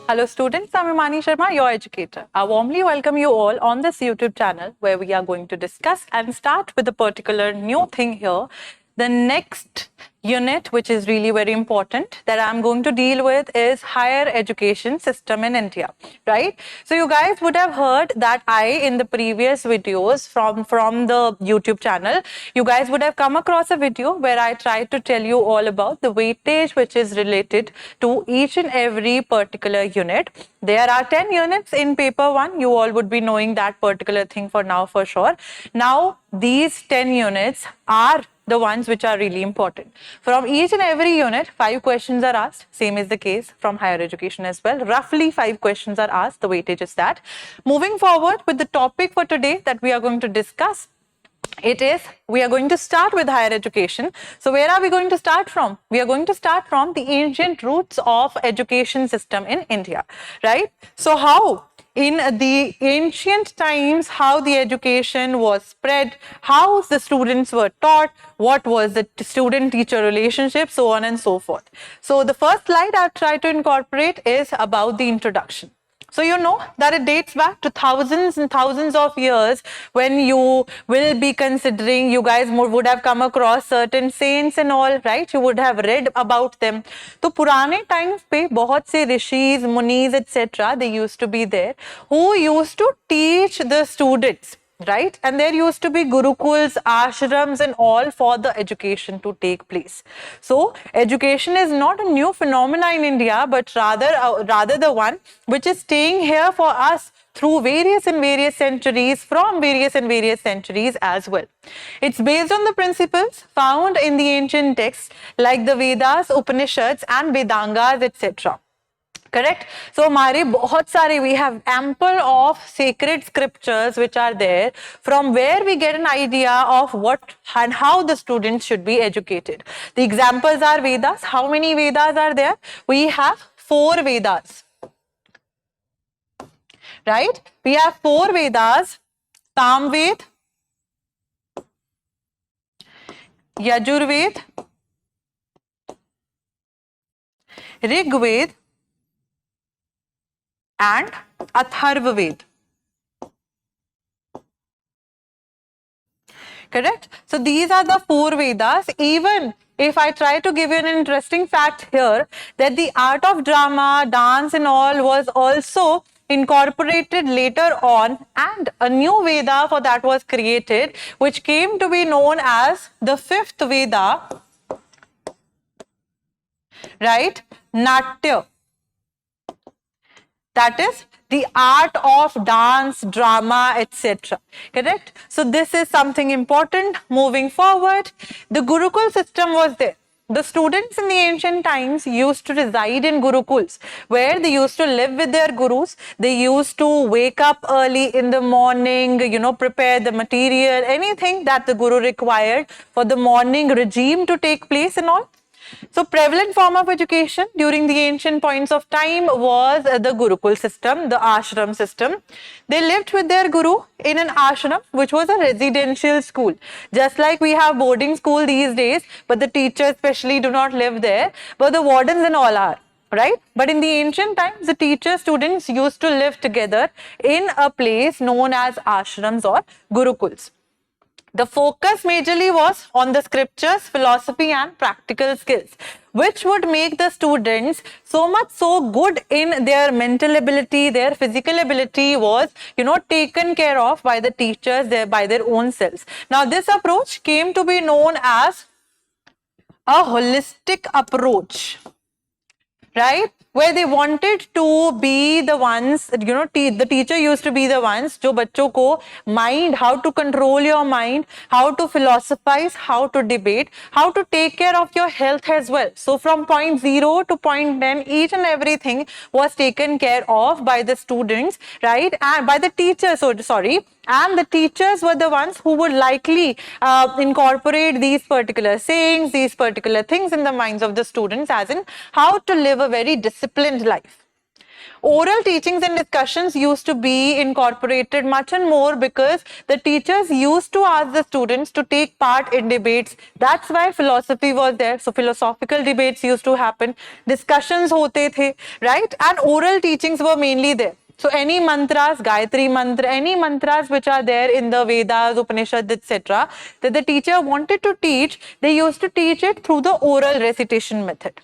Hello students, I'm Himani Sharma, your educator. I warmly welcome you all on this YouTube channel where we are going to discuss and start with a particular new thing here. The next unit, which is really very important, that I'm going to deal with is higher education system in India, right? So you guys would have heard that in the previous videos from the YouTube channel, you guys would have come across a video where I tried to tell you all about the weightage which is related to each and every particular unit. There are 10 units in paper 1. You all would be knowing that particular thing for now for sure. Now, these 10 units are the ones which are really important. From each and every unit, 5 questions are asked. Same is the case from higher education as well. Roughly 5 questions are asked. The weightage is that. Moving forward with the topic for today that we are going to discuss, we are going to start with higher education. So where are we going to start from? We are going to start from the ancient roots of education system in India, right? So how in the ancient times, how the education was spread, how the students were taught, what was the student-teacher relationship, so on and so forth. So the first slide I've tried to incorporate is about the introduction. So you know that it dates back to thousands and thousands of years when you will be considering, you guys would have come across certain saints and all, right? You would have read about them. So पुराने times पे बहुत से rishis, munis, etc. they used to be there who used to teach the students. Right? And there used to be gurukuls, ashrams and all for the education to take place. So, education is not a new phenomena in India, but rather the one which is staying here for us through various centuries, from various centuries as well. It's based on the principles found in the ancient texts like the Vedas, Upanishads and Vedangas, etc. Correct? So, we have ample of sacred scriptures which are there from where we get an idea of what and how the students should be educated. The examples are Vedas. How many Vedas are there? We have 4 Vedas. Right? We have 4 Vedas. Samved, Yajurved, Rigved, and Atharvaved. Correct? So these are the 4 Vedas. Even if I try to give you an interesting fact here, that the art of drama, dance and all was also incorporated later on, and a new Veda for that was created, which came to be known as the 5th Veda, right? Natya. That is the art of dance, drama, etc. Correct? So this is something important. Moving forward, the Gurukul system was there. The students in the ancient times used to reside in Gurukuls, where they used to live with their gurus. They used to wake up early in the morning, prepare the material, anything that the guru required for the morning regime to take place and all. So, prevalent form of education during the ancient points of time was the Gurukul system, the ashram system. They lived with their guru in an ashram, which was a residential school. Just like we have boarding school these days, but the teachers especially do not live there, but the wardens and all are. Right? But in the ancient times, the teacher students used to live together in a place known as ashrams or gurukuls. The focus majorly was on the scriptures, philosophy and practical skills, which would make the students so good in their mental ability, their physical ability was, taken care of by the teachers by their own selves. Now, this approach came to be known as a holistic approach, right? Where they wanted to be the ones, the teacher used to be the ones, jo bachcho ko mind, how to control your mind, how to philosophize, how to debate, how to take care of your health as well. So from point 0 to point 10, each and everything was taken care of by the students, right? And by the teachers, and the teachers were the ones who would likely incorporate these particular sayings, these particular things in the minds of the students, as in how to live a very disciplined life. Oral teachings and discussions used to be incorporated much and more because the teachers used to ask the students to take part in debates. That's why philosophy was there. So philosophical debates used to happen, discussions hote the, right? And oral teachings were mainly there. So any mantras, Gayatri mantra, any mantras which are there in the Vedas, Upanishads, etc., that the teacher wanted to teach, they used to teach it through the oral recitation method.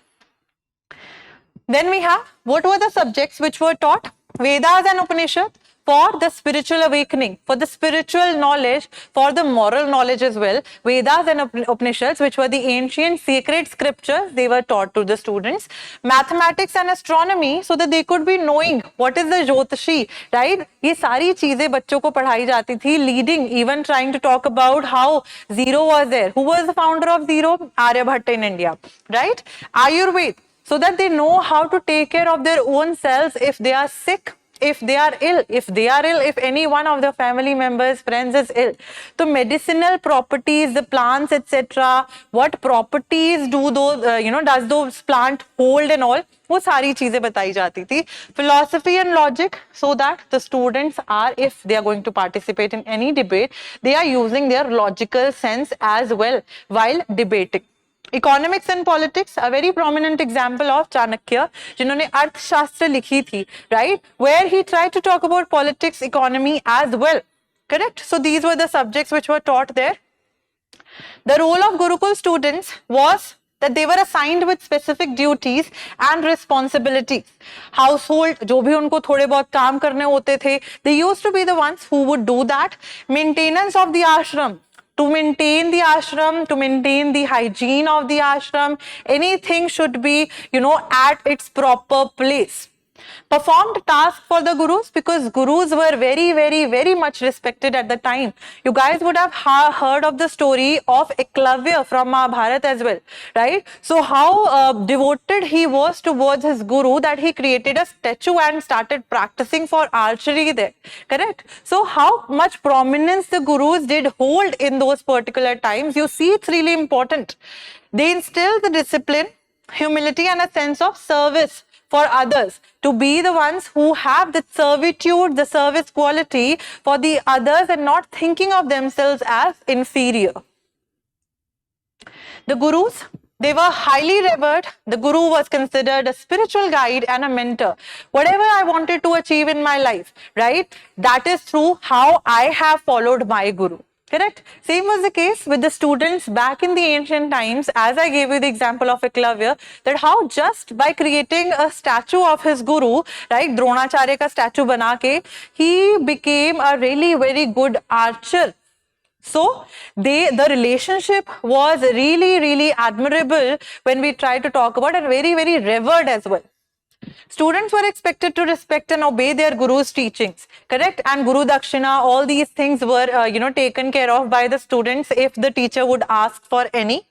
Then we have, what were the subjects which were taught? Vedas and Upanishads for the spiritual awakening, for the spiritual knowledge, for the moral knowledge as well. Vedas and Upanishads, which were the ancient sacred scriptures, they were taught to the students. Mathematics and astronomy, so that they could be knowing what is the Jyotishi, right? ये सारी चीजें बच्चों को पढ़ाई जाती थी, leading, even trying to talk about how zero was there. Who was the founder of zero? Aryabhatta in India, right? Ayurveda, so that they know how to take care of their own selves if they are sick, if they are ill, if any one of the family members, friends is ill. So medicinal properties, the plants, etc., what properties do those, does those plant hold and all, वो सारी चीजें बताई जाती थी. Philosophy and logic, so that the students are, if they are going to participate in any debate, they are using their logical sense as well while debating. Economics and politics, a very prominent example of Chanakya, जिन्होंने अर्थशास्त्र लिखी थी, right? Where he tried to talk about politics, economy as well, correct? So these were the subjects which were taught there. The role of Gurukul students was that they were assigned with specific duties and responsibilities. Household, जो भी उनको थोड़े बहुत काम करने होते थे, they used to be the ones who would do that. Maintenance of the ashram, to maintain the ashram, to maintain the hygiene of the ashram, anything should be, at its proper place. Performed tasks for the gurus, because gurus were very, very, very much respected at the time. You guys would have heard of the story of Eklavya from Mahabharata as well, right? So how devoted he was towards his guru that he created a statue and started practicing for archery there, correct? So how much prominence the gurus did hold in those particular times, you see, it's really important. They instilled the discipline, humility and a sense of service for others, to be the ones who have the servitude, the service quality for the others and not thinking of themselves as inferior. The gurus, they were highly revered. The guru was considered a spiritual guide and a mentor. Whatever I wanted to achieve in my life, right, that is through how I have followed my guru. Correct? Same was the case with the students back in the ancient times, as I gave you the example of Eklavya, that how just by creating a statue of his guru, right, Dronacharya ka statue bana ke, he became a really very good archer. So the relationship was really, really admirable when we try to talk about, and very, very revered as well. Students were expected to respect and obey their guru's teachings, correct? And Guru Dakshina, all these things were, taken care of by the students if the teacher would ask for any.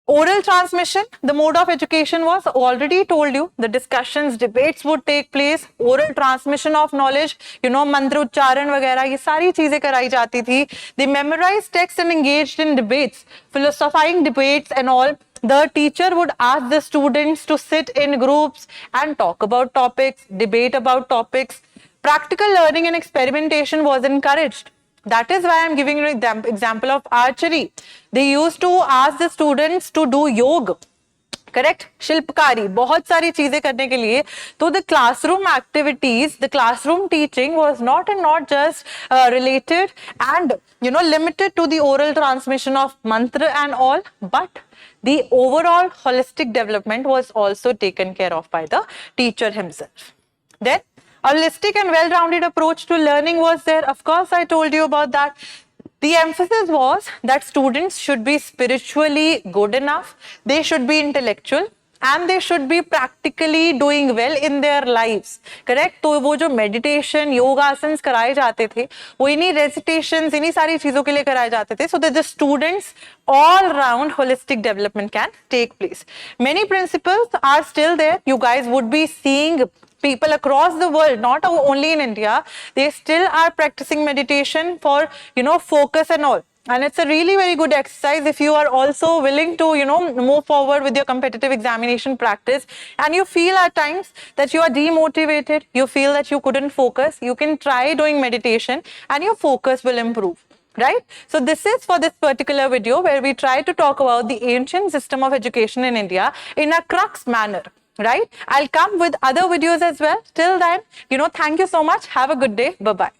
Oral transmission, the mode of education was already told you. The discussions, debates would take place. Oral transmission of knowledge, mantra ucharan वगैरह ये सारी चीजें कराई जाती थी. They memorized text and engaged in debates, philosophizing debates and all. The teacher would ask the students to sit in groups and talk about topics, debate about topics. Practical learning and experimentation was encouraged. That is why I am giving you an example of archery. They used to ask the students to do yoga, correct? Shilpkari, बहुत सारी चीजें करने के लिए. So the classroom activities, the classroom teaching was not just related and limited to the oral transmission of mantra and all, but the overall holistic development was also taken care of by the teacher himself. Then a holistic and well-rounded approach to learning was there. Of course, I told you about that. The emphasis was that students should be spiritually good enough, they should be intellectual, and they should be practically doing well in their lives, correct? तो वो जो meditation, yogasans कराए जाते थे, वो इन्हीं recitations, इन्हीं सारी चीजों के लिए कराए जाते थे, so that the students all round holistic development can take place. Many principles are still there. You guys would be seeing people across the world, not only in India, they still are practicing meditation for, focus and all. And it's a really very good exercise if you are also willing to, move forward with your competitive examination practice and you feel at times that you are demotivated, you feel that you couldn't focus, you can try doing meditation and your focus will improve. Right? So this is for this particular video where we try to talk about the ancient system of education in India in a crux manner. Right? I'll come with other videos as well. Till then, thank you so much. Have a good day. Bye-bye.